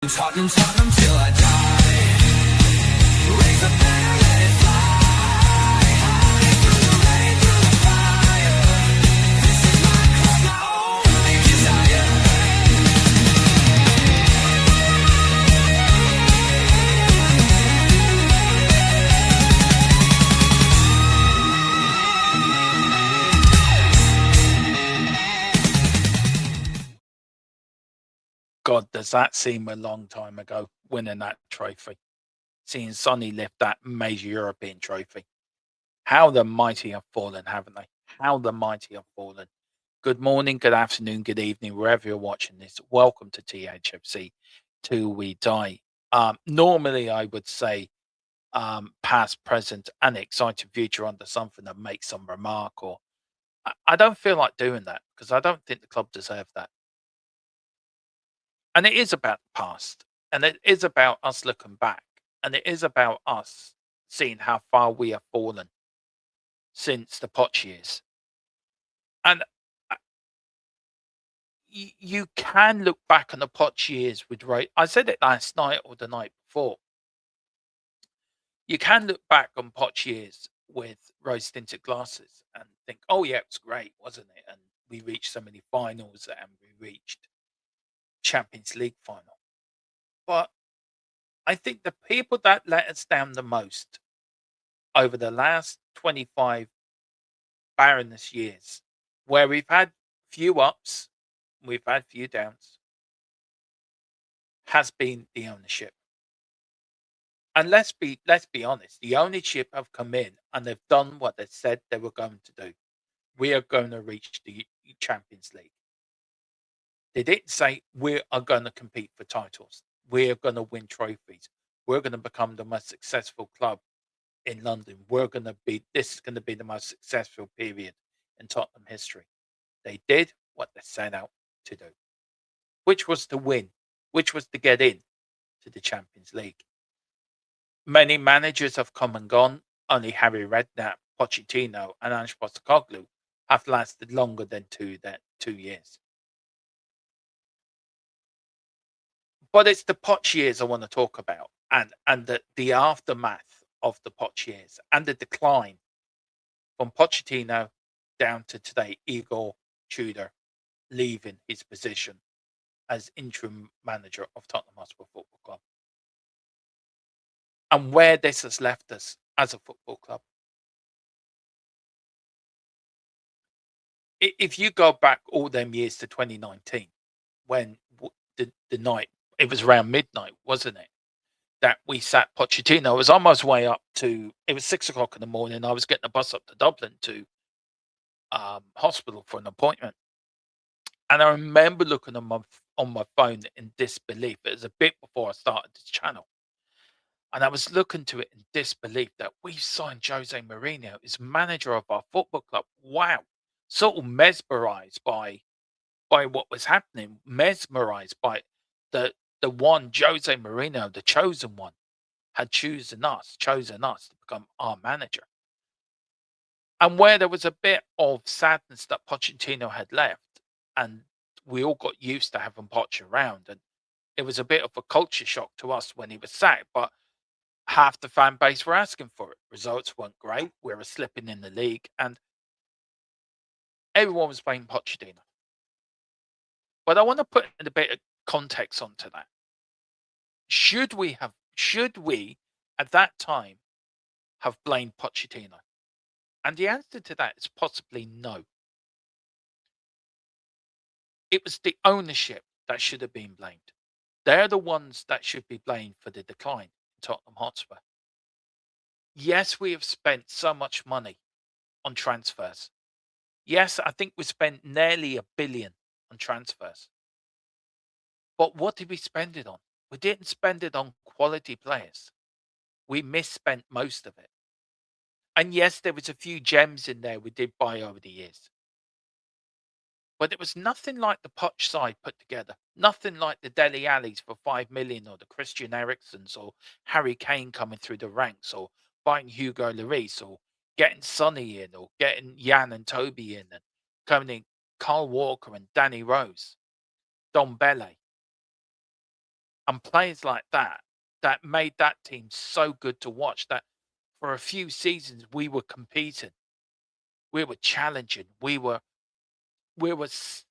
Tottenham, Tottenham till I die. Raise the banner, let it fly high through the rain, through the fire. This is my club, my only desire. God, does that seem a long time ago, winning that trophy? Seeing Sonny lift that major European trophy. How the mighty have fallen, haven't they? How the mighty have fallen. Good morning, good afternoon, good evening, wherever you're watching this. Welcome to THFC Till We Die. Normally, I would say past, present, and exciting future under something that makes some remark, or I don't feel like doing that because I don't think the club deserve that. And it is about the past, and it is about us looking back, and it is about us seeing how far we have fallen since the Poch years. And uh, you can look back on the Poch years with right. I said it last night or the night before. You can look back on Poch years with rose tinted glasses and think, "Oh yeah, it was great, wasn't it?" And we reached so many finals, and we reached Champions League final. But I think the people that let us down the most over the last 25 barrenness years, where we've had few ups, we've had few downs, has been the ownership. And let's be honest, the ownership have come in and they've done what they said they were going to do. We are going to reach the Champions League. They didn't say we are going to compete for titles. We are going to win trophies. We're going to become the most successful club in London. This is going to be the most successful period in Tottenham history. They did what they set out to do, which was to win, which was to get in to the Champions League. Many managers have come and gone. Only Harry Redknapp, Pochettino, and Ange Postecoglou have lasted longer than 2 years. But it's the Poch years I want to talk about, and the aftermath of the Poch years and the decline from Pochettino down to today, Igor Tudor leaving his position as interim manager of Tottenham Hotspur Football Club, and where this has left us as a football club. If you go back all them years to 2019, when the night, it was around midnight, wasn't it? That we sat Pochettino. I was on my way up to, it was 6 o'clock in the morning. I was getting a bus up to Dublin to hospital for an appointment. And I remember looking on my phone in disbelief. It was a bit before I started this channel. And I was looking to it in disbelief that we've signed Jose Mourinho as manager of our football club. Wow. Sort of mesmerized by what was happening, mesmerized by the one Jose Mourinho, the chosen one, had chosen us to become our manager. And where there was a bit of sadness that Pochettino had left, and we all got used to having Poch around, and it was a bit of a culture shock to us when he was sacked, but half the fan base were asking for it. Results weren't great. We were slipping in the league, and everyone was playing Pochettino. But I want to put a bit of context onto that. Should we at that time have blamed Pochettino? And the answer to that is possibly no. It was the ownership that should have been blamed. They're the ones that should be blamed for the decline in Tottenham Hotspur. Yes, we have spent so much money on transfers. Yes, I think we spent nearly £1 billion on transfers. But what did we spend it on? We didn't spend it on quality players. We misspent most of it. And yes, there was a few gems in there we did buy over the years. But it was nothing like the Poch side put together. Nothing like the Dele Allis for 5 million, or the Christian Eriksen's, or Harry Kane coming through the ranks, or buying Hugo Lloris, or getting Sonny in, or getting Jan and Toby in, and coming in Carl Walker and Danny Rose, Don Bele. And players like that made that team so good to watch that for a few seasons we were competing, we were challenging, we were s-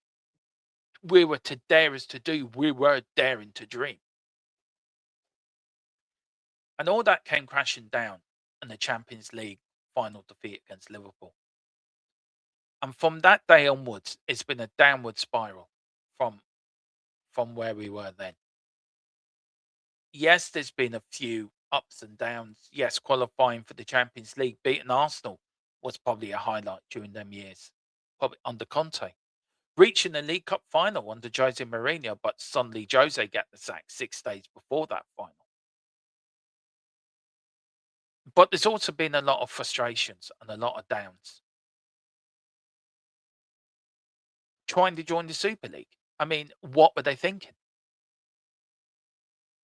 we were to dare us to do, we were daring to dream. And all that came crashing down in the Champions League final defeat against Liverpool. And from that day onwards, it's been a downward spiral from where we were then. Yes, there's been a few ups and downs. Yes, qualifying for the Champions League, beating Arsenal was probably a highlight during them years, probably under Conte. Reaching the League Cup final under Jose Mourinho, but suddenly Jose got the sack 6 days before that final. But there's also been a lot of frustrations and a lot of downs. Trying to join the Super League. I mean, what were they thinking?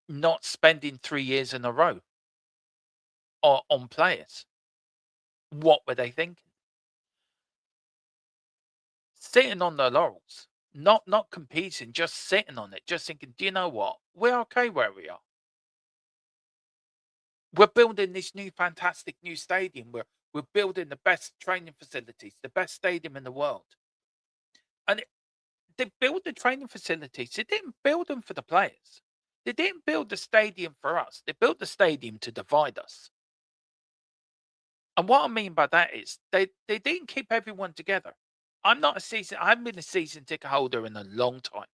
Not spending 3 years in a row on players. What were they thinking? Sitting on their laurels, not competing, just sitting on it, just thinking, do you know what? We're okay where we are. We're building this new fantastic new stadium. We're building the best training facilities, the best stadium in the world. And they built the training facilities. They didn't build them for the players. They didn't build the stadium for us. They built the stadium to divide us. And what I mean by that is they didn't keep everyone together. I haven't been a season ticket holder in a long time.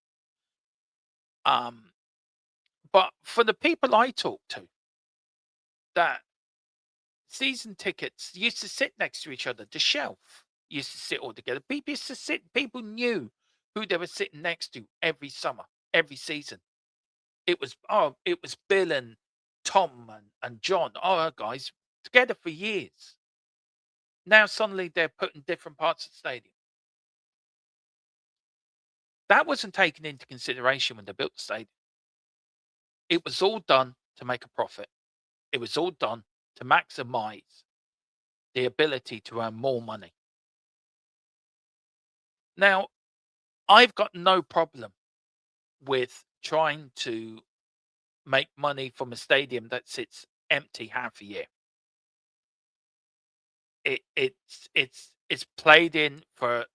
Um, but for the people I talk to, that season tickets used to sit next to each other. The shelf used to sit all together. People used to sit. People knew who they were sitting next to every summer, every season. It was Bill and Tom and John. Oh, guys, together for years. Now suddenly they're put in different parts of the stadium. That wasn't taken into consideration when they built the stadium. It was all done to make a profit. It was all done to maximize the ability to earn more money. Now, I've got no problem with trying to make money from a stadium that sits empty half a year. It's played in for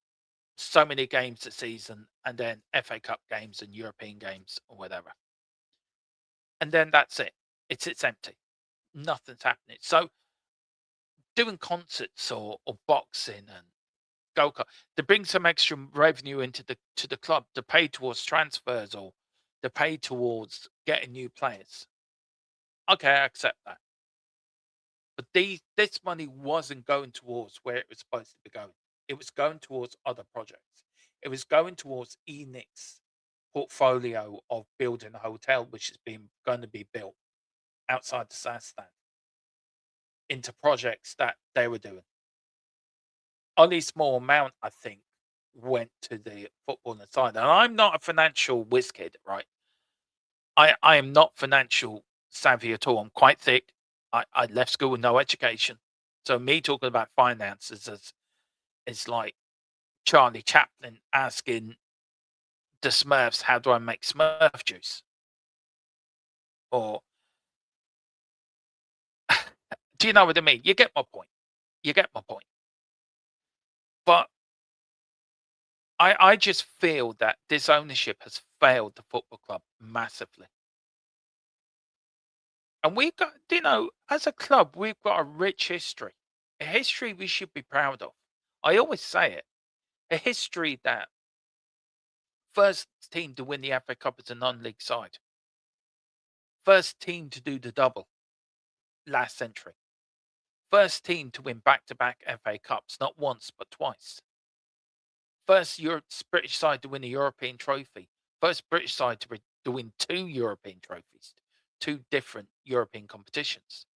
so many games a season, and then FA Cup games and European games or whatever, and then that's it. It sits empty. Nothing's happening. So doing concerts or boxing and go kart to bring some extra revenue into the club to pay towards transfers or to pay towards getting new players. Okay, I accept that. But this money wasn't going towards where it was supposed to be going. It was going towards other projects. It was going towards ENIC's portfolio of building a hotel, which is being going to be built outside the south stand, into projects that they were doing. Only small amount, I think, went to the footballing side. And I'm not a financial whiz kid, right? I am not financial savvy at all. I'm quite thick. I left school with no education. So me talking about finances is like Charlie Chaplin asking the Smurfs, how do I make Smurf juice? Or do you know what I mean? You get my point. You get my point. But I just feel that this ownership has failed the football club massively. And we've got, as a club, we've got a rich history, a history we should be proud of. I always say it, a history that first team to win the FA Cup as a non-league side, first team to do the double last century, first team to win back-to-back FA Cups, not once but twice, first British side to win a European trophy, first British side to win 2 European trophies, 2 different European competitions.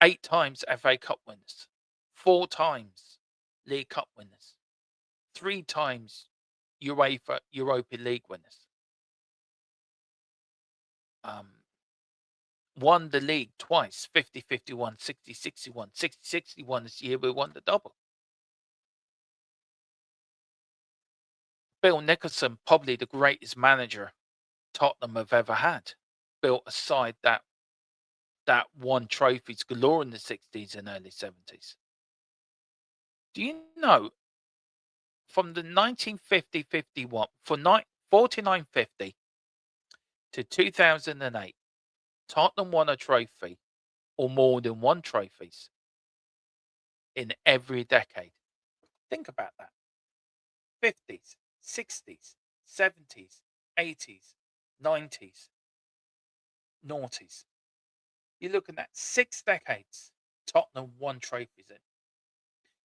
8 times FA Cup winners, 4 times League Cup winners, 3 times UEFA Europa League winners. Um, won the league twice, 50-51, 60-61. 60-61 this year we won the double. Bill Nicholson, probably the greatest manager Tottenham have ever had. Built a side that won trophies galore in the 60s and early 70s. Do you know from the 1950-51 for 49-50 to 2008, Tottenham won a trophy or more than one trophies in every decade. Think about that. 50s, 60s, 70s, 80s, 90s, noughties. You're looking at 6 decades Tottenham won trophies in.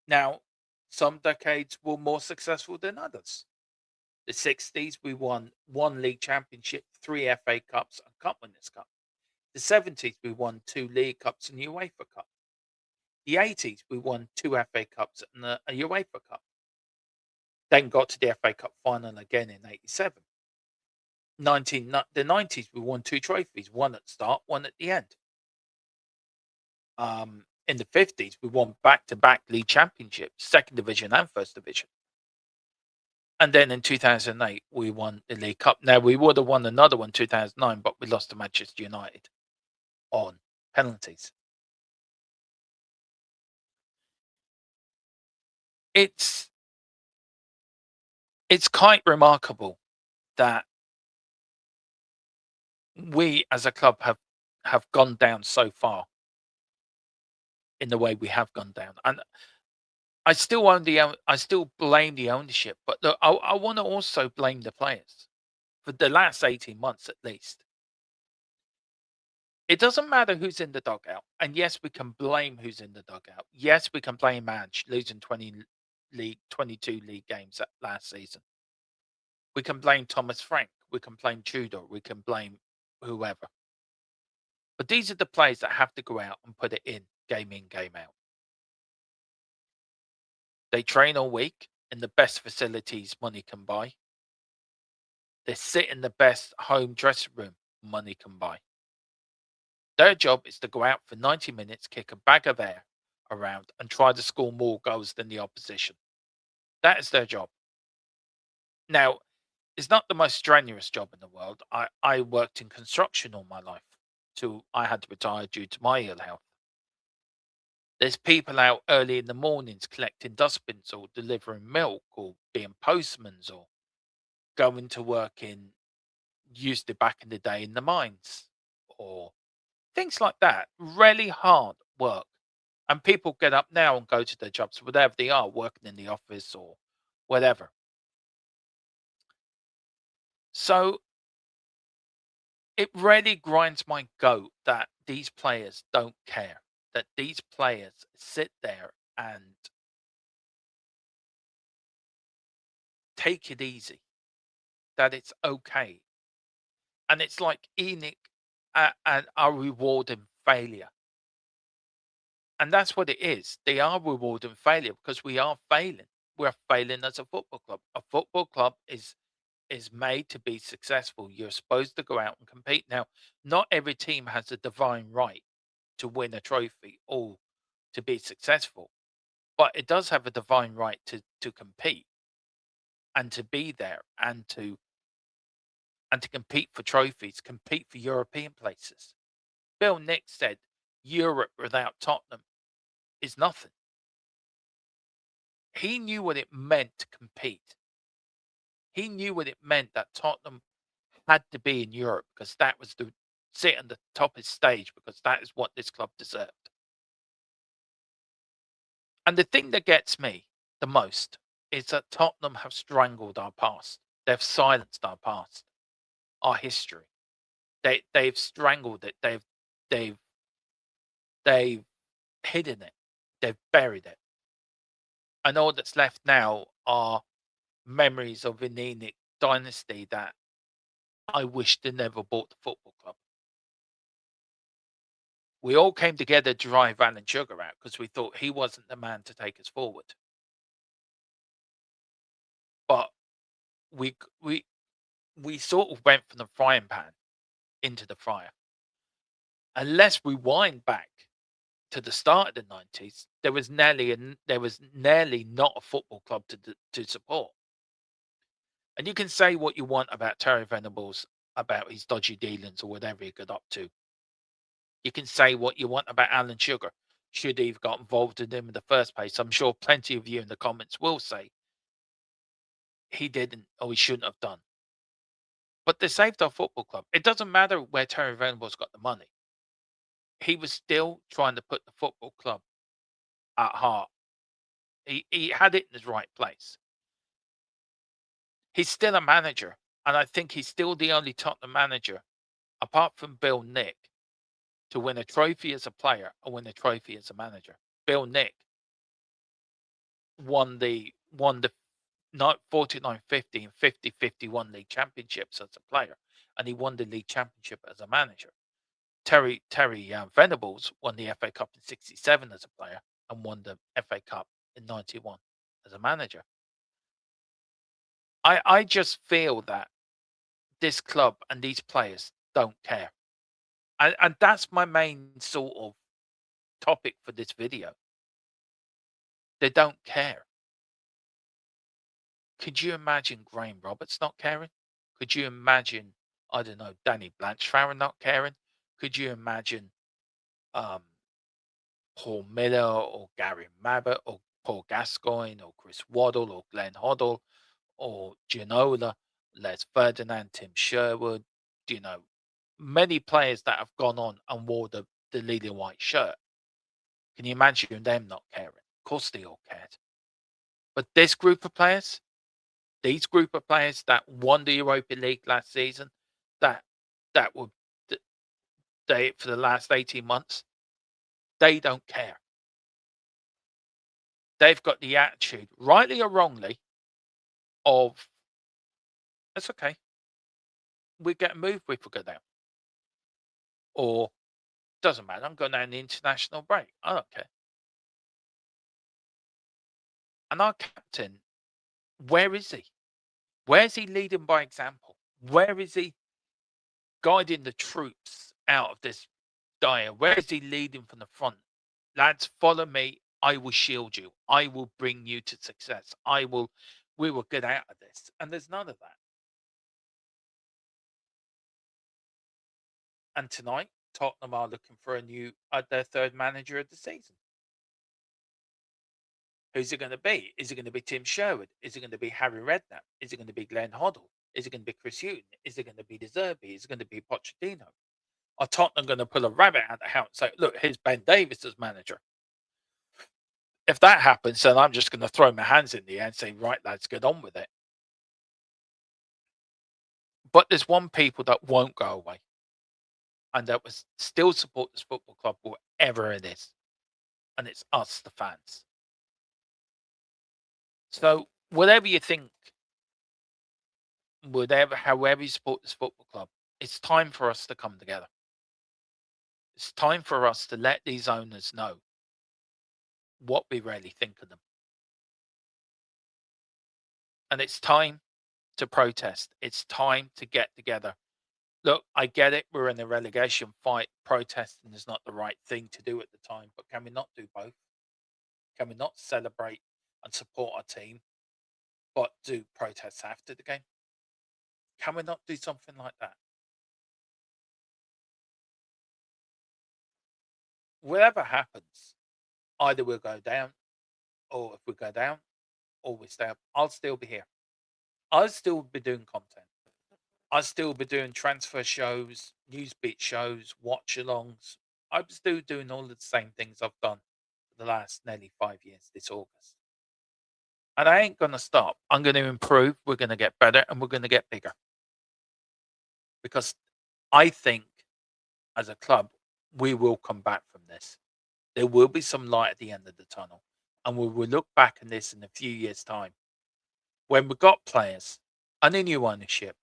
Now, some decades were more successful than others. The 60s, we won one league championship, 3 FA Cups, and Cup Winners' Cup. The 70s, we won 2 League Cups and UEFA Cup. The 80s, we won 2 FA Cups and a UEFA Cup. Then got to the FA Cup final again in 87. The 90s, we won 2 trophies, one at the start, one at the end. In the 50s, we won back-to-back league championships, second division and first division. And then in 2008, we won the League Cup. Now, we would have won another one in 2009, but we lost to Manchester United on penalties. It's quite remarkable that we as a club have gone down so far in the way we have gone down. And I still blame the ownership, but look, I want to also blame the players for the last 18 months at least. It doesn't matter who's in the dugout, and yes, we can blame who's in the dugout. Yes, we can blame Madge losing 22 league games last season. We can blame Thomas Frank. We can blame Tudor. We can blame whoever. But these are the players that have to go out and put it in, game out. They train all week in the best facilities money can buy. They sit in the best home dressing room money can buy. Their job is to go out for 90 minutes, kick a bag of air around, and try to score more goals than the opposition. That is their job. Now, it's not the most strenuous job in the world. I worked in construction all my life till I had to retire due to my ill health. There's people out early in the mornings collecting dustbins or delivering milk or being postmen or going to work used to back in the day in the mines or things like that. Really hard work. And people get up now and go to their jobs, whatever they are, working in the office or whatever. So it really grinds my goat that these players don't care, that these players sit there and take it easy, that it's okay. And it's like ENIC and are rewarding failure. And that's what it is. They are rewarding failure because we are failing. We're failing as a football club. A football club is made to be successful. You're supposed to go out and compete. Now, not every team has a divine right to win a trophy or to be successful, but it does have a divine right to compete and to be there and to compete for trophies, compete for European places. Bill Nick said, Europe without Tottenham is nothing. He knew what it meant to compete. He knew what it meant that Tottenham had to be in Europe because that was to sit on the top of the stage because that is what this club deserved. And the thing that gets me the most is that Tottenham have strangled our past. They've silenced our past, our history. They've strangled it. They've hidden it. They've buried it. And all that's left now are memories of an ENIC dynasty that I wish they never bought the football club. We all came together to drive Alan Sugar out because we thought he wasn't the man to take us forward. But we sort of went from the frying pan into the fryer. Unless we wind back to the start of the 90s, there was nearly not a football club to support. And you can say what you want about Terry Venables about his dodgy dealings or whatever he got up to. You can say what you want about Alan Sugar. Should he have got involved in him in the first place? I'm sure plenty of you in the comments will say he didn't or he shouldn't have done. But they saved our football club. It doesn't matter where Terry Venables got the money. He was still trying to put the football club at heart. He had it in his right place. He's still a manager, and I think he's still the only Tottenham manager, apart from Bill Nick, to win a trophy as a player and win a trophy as a manager. Bill Nick won the 49-50 and 50-51 league championships as a player, and he won the league championship as a manager. Terry Venables won the FA Cup in '67 as a player and won the FA Cup in '91 as a manager. I just feel that this club and these players don't care. And that's my main sort of topic for this video. They don't care. Could you imagine Graham Roberts not caring? Could you imagine, I don't know, Danny Blanchflower not caring? Could you imagine um, Paul Miller or Gary Mabbott or Paul Gascoigne or Chris Waddle or Glenn Hoddle or Ginola, Les Ferdinand, Tim Sherwood, many players that have gone on and wore the lily and white shirt. Can you imagine them not caring? Of course they all cared. But this group of players, these group of players that won the Europa League last season, that were they for the last 18 months, they don't care. They've got the attitude, rightly or wrongly, of it's okay. We get moved if we go down. Or doesn't matter, I'm going down the international break. I don't care. And our captain, where is he? Where is he leading by example? Where is he guiding the troops out of this dire? Where is he leading from the front? Lads, follow me. I will shield you. I will bring you to success. We will get out of this. And there's none of that. And tonight, Tottenham are looking for their third manager of the season. Who's it going to be? Is it going to be Tim Sherwood? Is it going to be Harry Redknapp? Is it going to be Glenn Hoddle? Is it going to be Chris Hughton? Is it going to be De Zerbi? Is it going to be Pochettino? Are Tottenham going to pull a rabbit out of the hat and say, look, here's Ben Davies as manager? If that happens, then I'm just going to throw my hands in the air and say, right, lads, get on with it. But there's one people that won't go away and that will still support this football club, whatever it is. And it's us, the fans. So whatever you think, however you support this football club, it's time for us to come together. It's time for us to let these owners know what we really think of them. And it's time to protest. It's time to get together. Look, I get it. We're in a relegation fight. Protesting is not the right thing to do at the time. But can we not do both? Can we not celebrate and support our team, but do protests after the game? Can we not do something like that? Whatever happens, either we'll go down, or if we go down, or we stay up, I'll still be here. I'll still be doing content. I'll still be doing transfer shows, news beat shows, watch alongs. I'm still doing all the same things I've done for the last nearly 5 years this August. And I ain't going to stop. I'm going to improve. We're going to get better and we're going to get bigger. Because I think as a club, we will come back from this. There will be some light at the end of the tunnel. And we will look back on this in a few years' time. When we've got players and a new ownership,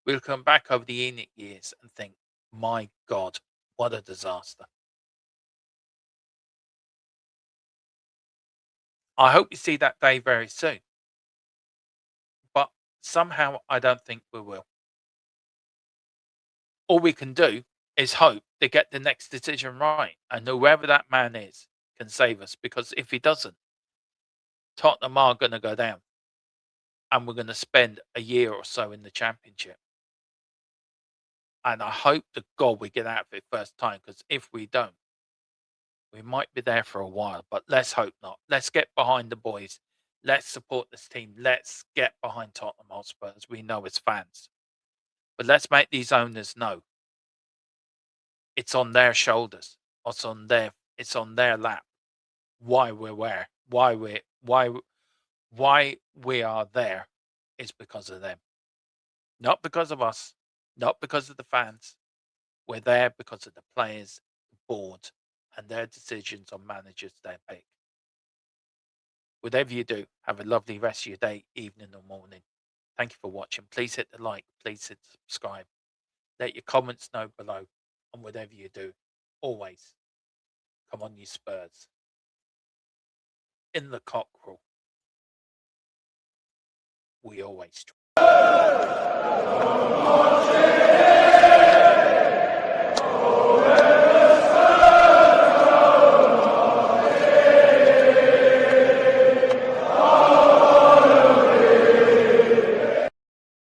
we'll come back over the ENIC years and think, my God, what a disaster. I hope you see that day very soon. But somehow I don't think we will. All we can do is hope they get the next decision right. And whoever that man is can save us. Because if he doesn't, Tottenham are going to go down. And we're going to spend a year or so in the Championship. And I hope to God we get out of it first time, because if we don't, we might be there for a while, but let's hope not. Let's get behind the boys. Let's support this team. Let's get behind Tottenham Hotspur, as we know as fans. But let's make these owners know it's on their shoulders. It's on their lap. Why we're where? Why we are there is because of them. Not because of us. Not because of the fans. We're there because of the players, the board, and their decisions on managers they pick. Whatever you do, have a lovely rest of your day, evening, or morning. Thank you for watching. Please hit the like. Please hit subscribe. Let your comments know below. And whatever you do, always come on, you Spurs. In the cockerel, we always try.